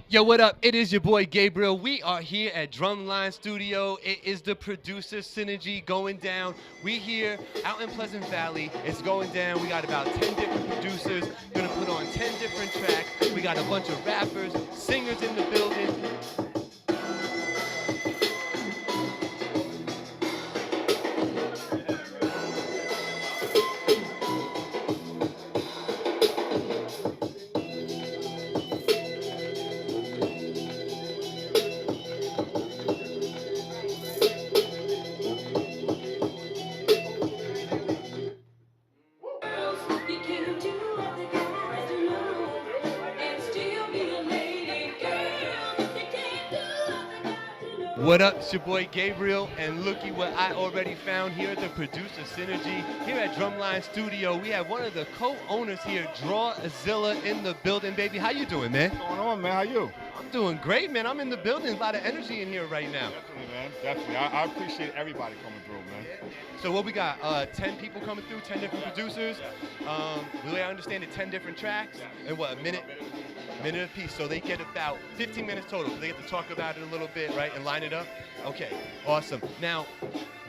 Yo, what up? It is your boy Gabriel. We are here at Drumline Studio. It is the producer synergy going down. We here out in Pleasant Valley. It's going down. We got about 10 different producers. Gonna put on 10 different tracks. We got a bunch of rappers, singers in the building. What up? It's your boy Gabriel, and looky what I already found here at the producer synergy here at Drumline Studio. We have one of the co-owners here, DRAWZILLA, in the building. Baby, how you doing, man? What's going on, man? How you? I'm doing great, man. I'm in the building. A lot of energy in here right now. Definitely, man. Definitely. I appreciate everybody coming through, man. So what we got? 10 people coming through, 10 different producers. The way I understand it, 10 different tracks, and what, a minute apiece. So they get about 15 minutes total. So they get to talk about it a little bit, right, and line it up. Okay, awesome. Now,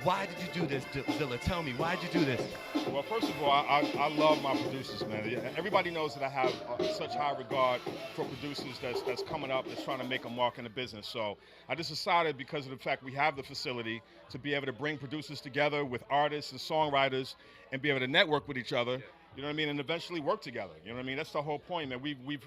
why did you do this, Zilla? Tell me, why did you do this? Well, first of all, I love my producers, man. Everybody knows that I have such high regard for producers that's coming up, that's trying to make a mark in the business. So I just decided, because of the fact we have the facility, to be able to bring producers together with artists and songwriters and be able to network with each other, you know what I mean, and eventually work together. You know what I mean? That's the whole point, man. We've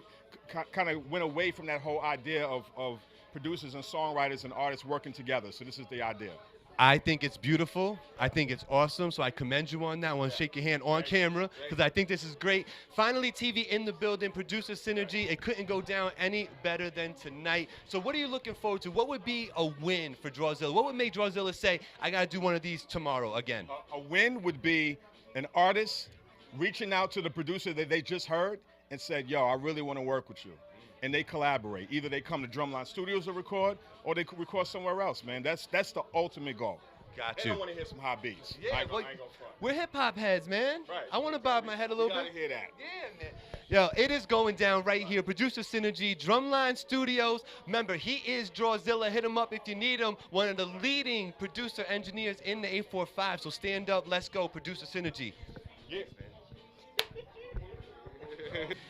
kind of went away from that whole idea of producers and songwriters and artists working together. So this is the idea. I think it's beautiful. I think it's awesome. So I commend you on that. I want to shake your hand on camera because I think this is great. Finally, TV in the building, producer synergy. It couldn't go down any better than tonight. So what are you looking forward to? What would be a win for DRAWZILLA? What would make DRAWZILLA say, I got to do one of these tomorrow again? A win would be an artist reaching out to the producer that they just heard and said, yo, I really want to work with you. And they collaborate. Either they come to Drumline Studios to record, or they could record somewhere else, man. That's the ultimate goal. Got you. They don't want to hear some hot beats. Yeah, I ain't gonna front. We're hip-hop heads, man. Right. I want to bob my head a little bit. You gotta hear that. Yeah, man. Yo, it is going down right here. Producer Synergy, Drumline Studios. Remember, he is DRAWZILLA. Hit him up if you need him. One of the leading producer engineers in the 845. So stand up, let's go, Producer Synergy. Yeah.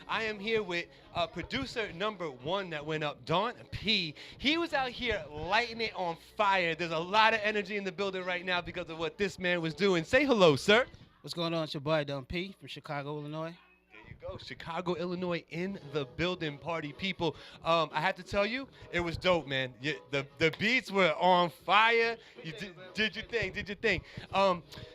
I am here with producer number 1 that went up, Don P. He was out here lighting it on fire. There's a lot of energy in the building right now because of what this man was doing. Say hello, sir. What's going on? It's your boy Don P from Chicago, Illinois. There you go, Chicago, Illinois in the building, party people. I have to tell you, it was dope, man. The beats were on fire. You did your thing.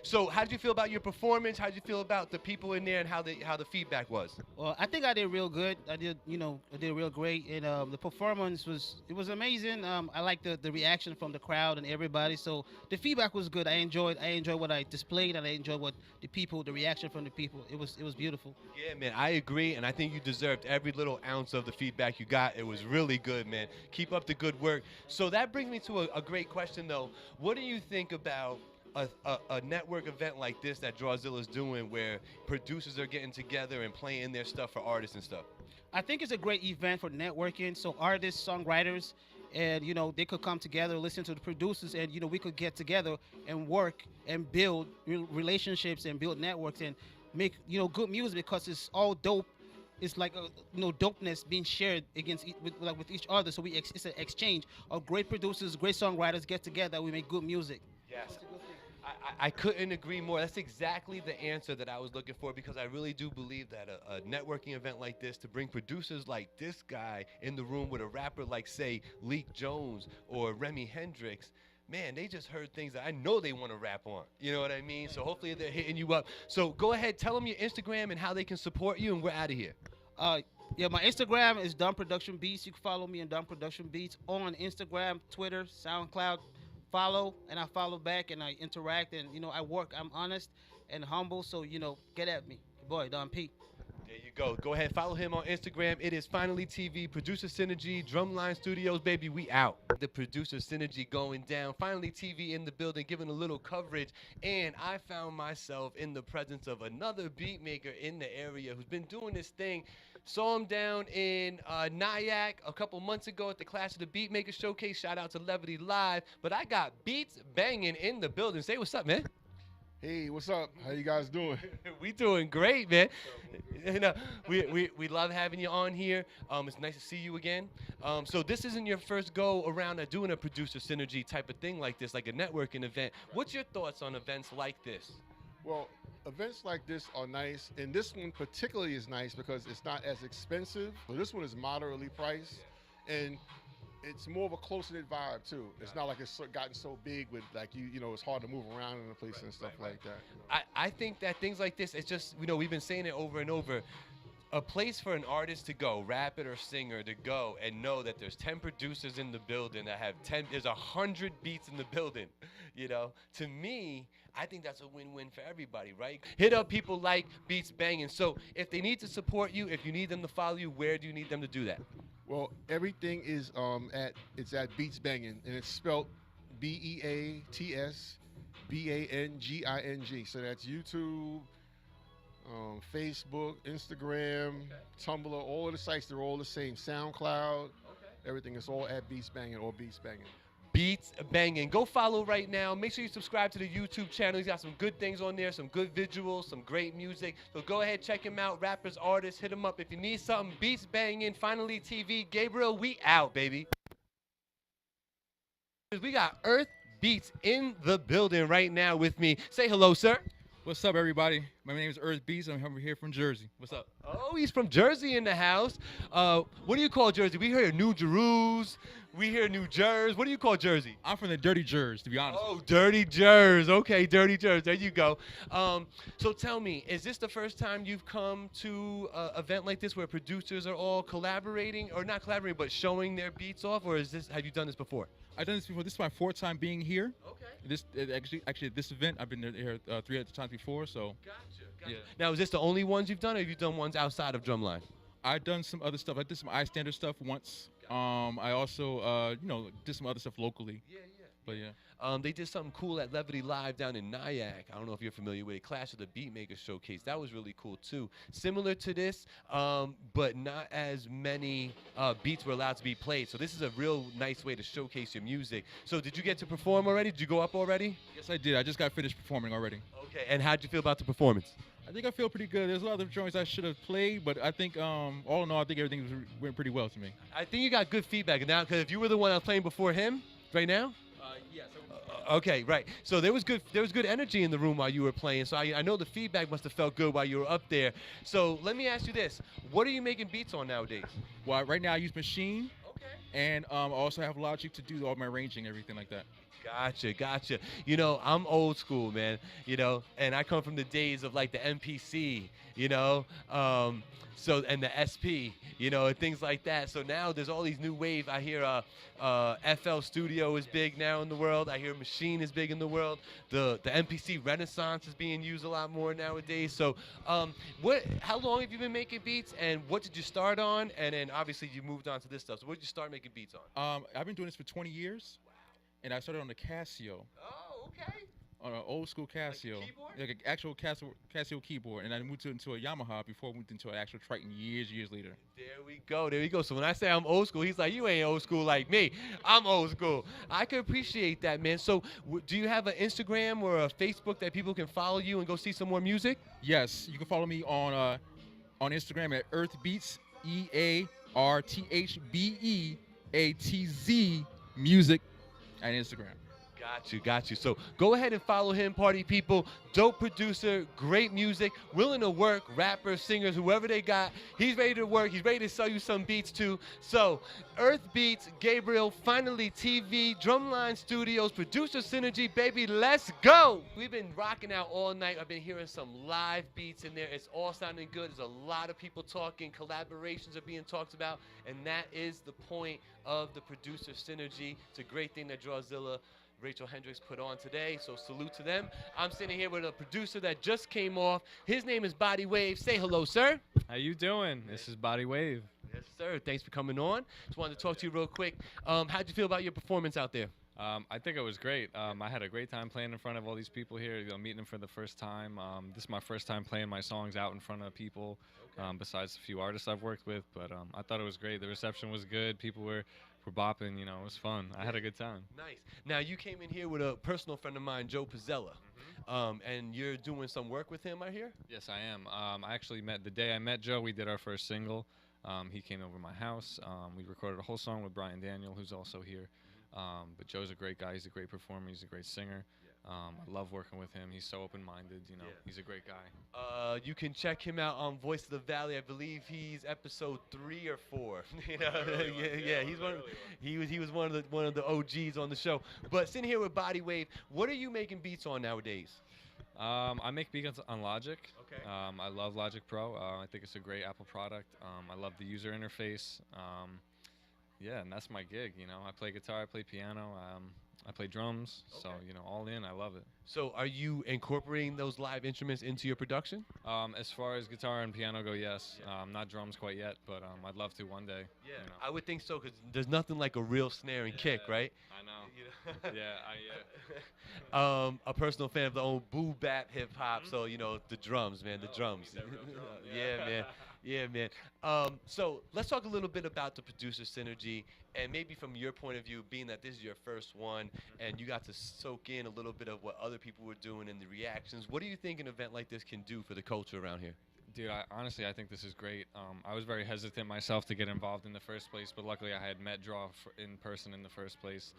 So how did you feel about your performance? How did you feel about the people in there and how the feedback was? Well, I think I did real good. I did real great, and the performance was amazing. I liked the reaction from the crowd and everybody. So the feedback was good. I enjoyed what I displayed, and I enjoyed what the reaction from the people. It was beautiful. Yeah, man, I agree, and I think you deserved every little ounce of the feedback you got. It was really good, man. Keep up the good work. So that brings me to a great question, though. What do you think about a network event like this that DRAWZILLA is doing, where producers are getting together and playing their stuff for artists and stuff? I think it's a great event for networking. So artists, songwriters, and they could come together, listen to the producers, and we could get together and work and build relationships and build networks and make good music, because it's all dope. It's like dopeness being shared with each other. So it's an exchange of great producers, great songwriters get together. We make good music. Yes. I couldn't agree more. That's exactly the answer that I was looking for, because I really do believe that a networking event like this, to bring producers like this guy in the room with a rapper like, say, LEEK Jones or Remy Hendrix, man, they just heard things that I know they want to rap on. You know what I mean? So hopefully they're hitting you up. So go ahead, tell them your Instagram and how they can support you, and we're out of here. Yeah, my Instagram is Dumb Production Beats. You can follow me on Dumb Production Beats on Instagram, Twitter, SoundCloud. Follow, and I follow back, and I interact, and I work. I'm honest and humble, so get at me. Your boy Don P. There you go. Go ahead, follow him on Instagram. It is Finally TV, Producer Synergy, Drumline Studios, baby. We out. The Producer Synergy going down. Finally TV in the building, giving a little coverage. And I found myself in the presence of another beat maker in the area who's been doing this thing Saw him down in Nyack a couple months ago at the Clash of the Beatmaker Showcase. Shout out to Levity Live. But I got Beats Banging in the building. Say what's up, man. Hey, what's up? How you guys doing? We doing great, man. You know, we love having you on here. It's nice to see you again. So this isn't your first go around at doing a producer synergy type of thing like this, like a networking event. What's your thoughts on events like this? Well, events like this are nice, and this one particularly is nice because it's not as expensive. So this one is moderately priced, and it's more of a close-knit vibe too. It's not like it's gotten so big with like you know it's hard to move around in the place and stuff like that. You know? I think that things like this, it's just, you know, we've been saying it over and over. A place for an artist to go, rapper or singer, to go and know that there's 10 producers in the building that have 10, there's 100 beats in the building, you know? To me, I think that's a win-win for everybody, right? Hit up people like Beats Banging. So if they need to support you, if you need them to follow you, where do you need them to do that? Well, everything is at Beats Banging, and it's spelled BEATSBANGING. So that's YouTube, Facebook, Instagram, Tumblr, all of the sites, they're all the same. SoundCloud, everything is all at Beats Banging or Beats Banging. Beats Banging. Go follow right now. Make sure you subscribe to the YouTube channel. He's got some good things on there, some good visuals, some great music. So go ahead, check him out. Rappers, artists, hit him up. If you need something, Beats Banging, Finally TV. Gabriel, we out, baby. We got Earth Beats in the building right now with me. Say hello, sir. What's up, everybody? My name is Earth Beats. I'm over here from Jersey. What's up? Oh, he's from Jersey in the house. What do you call Jersey? We hear New Jerusalem. We hear New Jersey. What do you call Jersey? I'm from the Dirty Jers, to be honest. Oh, Dirty Jersey. Okay, Dirty Jersey. There you go. So tell me, is this the first time you've come to an event like this where producers are all collaborating, or not collaborating, but showing their beats off, or have you done this before? I've done this before. This is my fourth time being here. Okay. This actually this event I've been here 3 other times before. So. Gotcha. Yeah. Now, is this the only ones you've done, or have you done ones outside of Drumline? I've done some other stuff. I did some iStandard stuff once. I also did some other stuff locally. Yeah. But yeah. They did something cool at Levity Live down in Nyack. I don't know if you're familiar with it. Clash of the Beatmaker Showcase. That was really cool too. Similar to this, but not as many beats were allowed to be played. So this is a real nice way to showcase your music. So did you get to perform already? Did you go up already? Yes, I did. I just got finished performing already. Okay. And how'd you feel about the performance? I think I feel pretty good. There's a lot of joints I should have played, but I think all in all, I think everything went pretty well to me. I think you got good feedback now, because if you were the one I was playing before him, right now. Yes. Okay, right. So there was good energy in the room while you were playing. So I know the feedback must have felt good while you were up there. So let me ask you this: what are you making beats on nowadays? Well, right now I use Machine, Okay. and I also have Logic to do all my arranging and everything like that. Gotcha. You know, I'm old school, man. You know, and I come from the days of like the MPC. You know, and the SP. You know, and things like that. So now there's all these new waves. I hear FL Studio is big now in the world. I hear Machine is big in the world. The MPC Renaissance is being used a lot more nowadays. So how long have you been making beats, and what did you start on? And then obviously you moved on to this stuff. So what did you start making beats on? I've been doing this for 20 years, and I started on the Casio. Oh, okay. On an old school Casio, like an actual Casio keyboard, and I moved into a Yamaha before I moved into an actual Triton years later. There we go. So when I say I'm old school, he's like, you ain't old school like me. I'm old school. I can appreciate that, man. So do you have an Instagram or a Facebook that people can follow you and go see some more music? Yes, you can follow me on Instagram at EarthBeats, EarthBeatz music at Instagram. Got you. So go ahead and follow him, party people. Dope producer, great music, willing to work, rappers, singers, whoever they got. He's ready to work. He's ready to sell you some beats too. So Earth Beats, Gabriel, Finally TV, Drumline Studios, producer synergy, baby, let's go. We've been rocking out all night. I've been hearing some live beats in there. It's all sounding good. There's a lot of people talking. Collaborations are being talked about, and that is the point of the producer synergy. It's a great thing that DRAWZILLA, Rachel Hendricks put on today, so salute to them. I'm sitting here with a producer that just came off. His name is Body Wave. Say hello, sir. How you doing? This is Body Wave. Yes, sir. Thanks for coming on. Just wanted to talk to you real quick. How'd you feel about your performance out there? I think it was great. I had a great time playing in front of all these people here, meeting them for the first time. This is my first time playing my songs out in front of people. besides a few artists I've worked with. But I thought it was great. The reception was good. People were bopping. You know, it was fun. I had a good time. Nice. Now you came in here with a personal friend of mine, Joe Pizzella, and you're doing some work with him, I hear. Yes, I am. I actually the day I met Joe, we did our first single. He came over to my house. We recorded a whole song with Brian Daniel, who's also here. But Joe's a great guy. He's a great performer. He's a great singer. I love working with him. He's so open-minded. You know, he's a great guy. You can check him out on Voice of the Valley. I believe he's episode 3 or 4. You know, he's one. He was one of the OGs on the show. But sitting here with Body Wave, what are you making beats on nowadays? I make beats on Logic. Okay. I love Logic Pro. I think it's a great Apple product. I love the user interface. Yeah, and that's my gig. You know, I play guitar, I play piano, I play drums. So you know, all in. I love it. So are you incorporating those live instruments into your production? As far as guitar and piano go, yes. Not drums quite yet, but I'd love to one day. Yeah, you know. I would think so, because there's nothing like a real snare and kick, right? I know. You know? Yeah. A personal fan of the old boo bap hip hop, so you know the drums, man, the drums. Yeah, man. Yeah, man. So let's talk a little bit about the producer synergy, and maybe from your point of view, being that this is your first one, and you got to soak in a little bit of what other people were doing and the reactions. What do you think an event like this can do for the culture around here? Dude, honestly, I think this is great. I was very hesitant myself to get involved in the first place, but luckily I had met Draw in person in the first place,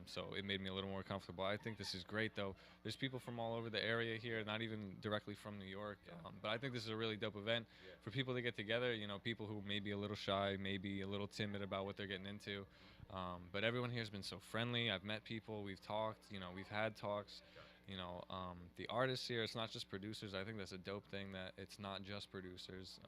so it made me a little more comfortable. I think this is great, though. There's people from all over the area here, not even directly from New York, but I think this is a really dope event for people to get together, you know, people who may be a little shy, maybe a little timid about what they're getting into, but everyone here has been so friendly. I've met people, we've talked, you know, we've had talks. You know, the artists here, it's not just producers. I think that's a dope thing, that it's not just producers.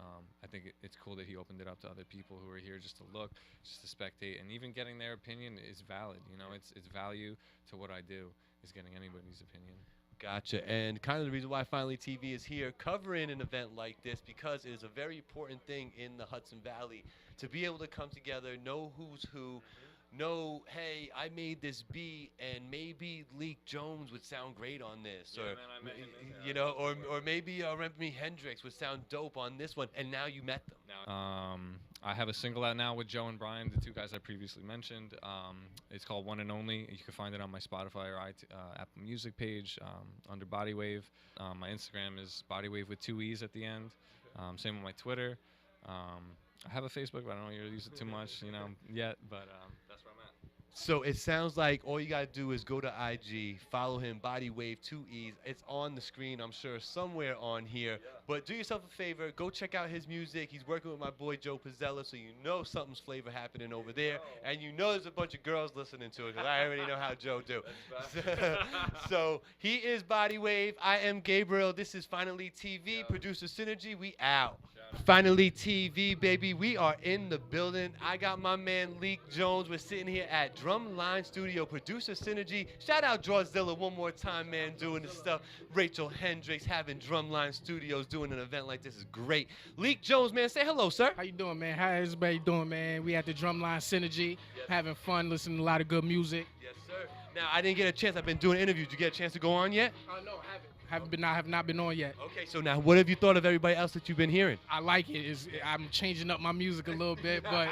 I think it's cool that he opened it up to other people who are here just to look, just to spectate, and even getting their opinion is valid. You know, it's value to what I do, is getting anybody's opinion. Gotcha. And kind of the reason why Finally TV is here covering an event like this, because it is a very important thing in the Hudson Valley to be able to come together, know who's who, know, hey, I made this beat, and maybe Leek Jones would sound great on this, Yeah, or man, I met him in you know, or maybe Remy Hendrix would sound dope on this one, and now you met them. I have a single out now with Joe and Brian, the two guys I previously mentioned. It's called One and Only. You can find it on my Spotify or Apple Music page under Body Wave. My Instagram is Body Wave with 2 E's at the end. Same with my Twitter. I have a Facebook, but I don't really use it too much, you know, yet. But that's where I'm at. So it sounds like all you gotta do is go to IG, follow him, Body Wave 2 E's. It's on the screen, I'm sure, somewhere on here. But do yourself a favor, go check out his music. He's working with my boy Joe Pizzella, so you know something's flavor happening over there, and you know there's a bunch of girls listening to it, because I already know how Joe do. So he is Body Wave. I am Gabriel. This is Finally TV, Producer Synergy. We out. Finally TV, baby. We are in the building. I got my man Leek Jones. We're sitting here at Drumline Studio, Producer Synergy. Shout out DRAWZILLA one more time, man, doing this stuff. Rachel Hendricks having Drumline Studios doing an event like this is great. Leek Jones, man, say hello, sir. How you doing, man? How everybody doing, man? We at the Drumline Synergy, having fun, listening to a lot of good music. Yes, sir. Now, I didn't get a chance. I've been doing interviews. Did you get a chance to go on yet? Oh, no, I haven't. I have not been on yet. Okay, so now what have you thought of everybody else that you've been hearing? I like it. I'm changing up my music a little bit, but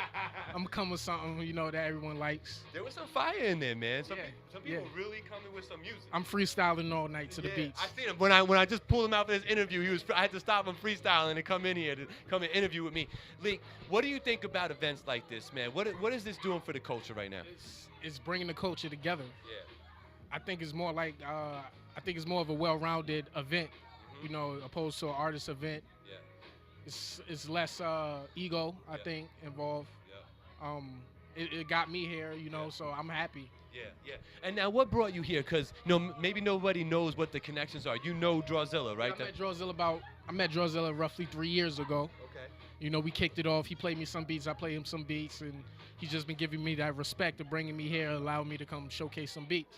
I'm coming with something, you know, that everyone likes. There was some fire in there, man. Some Yeah. people really coming with some music. I'm freestyling all night to the beats. I seen him when I just pulled him out for this interview. I had to stop him freestyling and come in here to come and interview with me. Leek, what do you think about events like this, man? What is this doing for the culture right now? It's bringing the culture together. Yeah. I think it's more like I think it's more of a well-rounded event, you know, opposed to an artist event. Yeah. It's less ego, I think, involved. Yeah. It got me here, you know, so I'm happy. Yeah, yeah. And now, what brought you here? Because maybe nobody knows what the connections are. You know DRAWZILLA, right? I met DRAWZILLA roughly 3 years ago. Okay. You know, we kicked it off. He played me some beats, I played him some beats, and he's just been giving me that respect of bringing me here, allowing me to come showcase some beats.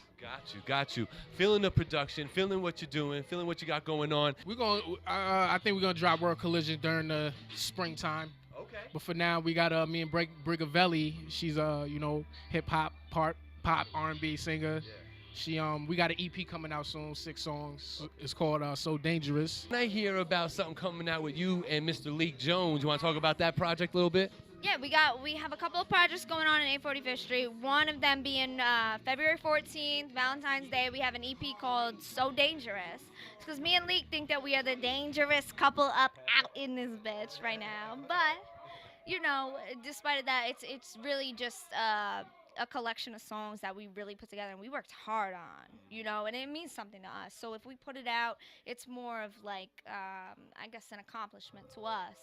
Got you. Feeling the production, feeling what you're doing, feeling what you got going on. I think we're gonna drop World Collision during the springtime. Okay. But for now, we got me and Brigavelli. She's you know, hip hop, pop R&B singer. We got an EP coming out soon, 6 songs. It's called So Dangerous. When I hear about something coming out with you and Mr. Leek Jones, you want to talk about that project a little bit? Yeah, we have a couple of projects going on in 845th Street. One of them being February 14th, Valentine's Day. We have an EP called So Dangerous. It's because me and Leek think that we are the dangerous couple out in this bitch right now. But, you know, despite of that, it's really just a collection of songs that we really put together and we worked hard on, you know, and it means something to us. So if we put it out, it's more of like, I guess, an accomplishment to us,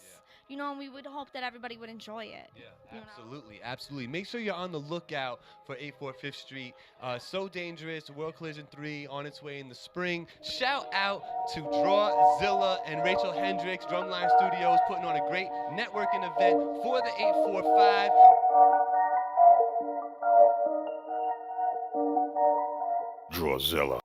you know, and we would hope that everybody would enjoy it. Yeah, absolutely, absolutely. Make sure you're on the lookout for 845th Street. So Dangerous, World Collision 3 on its way in the spring. Shout out to DRAWZILLA and Rachel Hendricks, Drumline Studios, putting on a great networking event for the 845. DRAWZILLA.